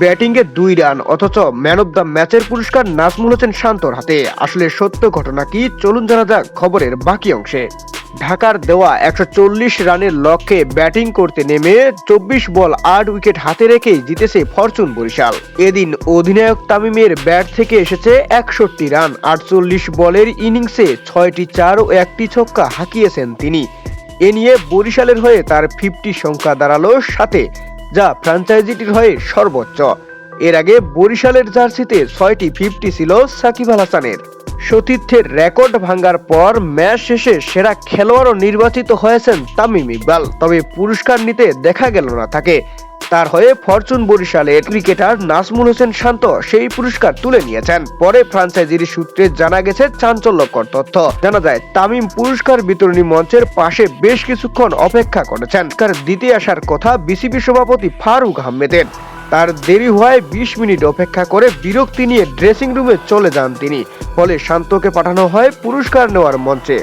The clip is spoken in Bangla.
ব্যাটিংয়ে 2 রান, অথচ ম্যান অব দ্য ম্যাচের পুরস্কার নাজমুল হোসেন শান্তর হাতে। আসলে সত্য ঘটনা কি, চলুন জানা যাক খবরের বাকি অংশে। ঢাকার দেওয়া 140 রানের লক্ষ্যে ব্যাটিং করতে নেমে 24 বল 8 উইকেট হাতে রেখেই জিতেছে ফরচুন বরিশাল। এদিন অধিনায়ক তামিমের ব্যাট থেকে এসেছে 61 রান। 48 বলের ইনিংসে 6টি 4 ও 1টি ছক্কা হাঁকিয়েছেন তিনি। এ নিয়ে বরিশালের হয়ে তার 50 সংখ্যা দাঁড়ালো 7-এ, যা ফ্র্যাঞ্চাইজিটির হয়ে সর্বোচ্চ। এর আগে বরিশালের জার্সিতে 6টি 50 ছিল সাকিব আল হাসানের। সতীর্থের রেকর্ড ভাঙার পর ম্যাচ শেষে সেরা খেলোয়াড়ও নির্বাচিত হয়েছেন তামিম ইকবাল। তবে পুরস্কার নিতে দেখা গেল না তাকে। তার হয়ে ফরচুন বরিশালের ক্রিকেটার নাজমুল হোসেন শান্ত সেই পুরস্কার তুলে নিয়েছেন। পরে ফ্র্যাঞ্চাইজির সূত্রে জানা গেছে চাঞ্চল্যকর তথ্য। জানা যায় তামিম পুরস্কার বিতরণী মঞ্চের পাশে বেশ কিছুক্ষণ অপেক্ষা করেছেন। পুরস্কার দিতে আসার কথা বিসিবি সভাপতি ফারুক আহমেদের। তার দেরি হওয়ায় 20 মিনিট অপেক্ষা করে বিরক্তি নিয়ে ড্রেসিং রুমে চলে যান তিনি। ফলে শান্তকে পাঠানো হয় পুরস্কার নেওয়ার মঞ্চে।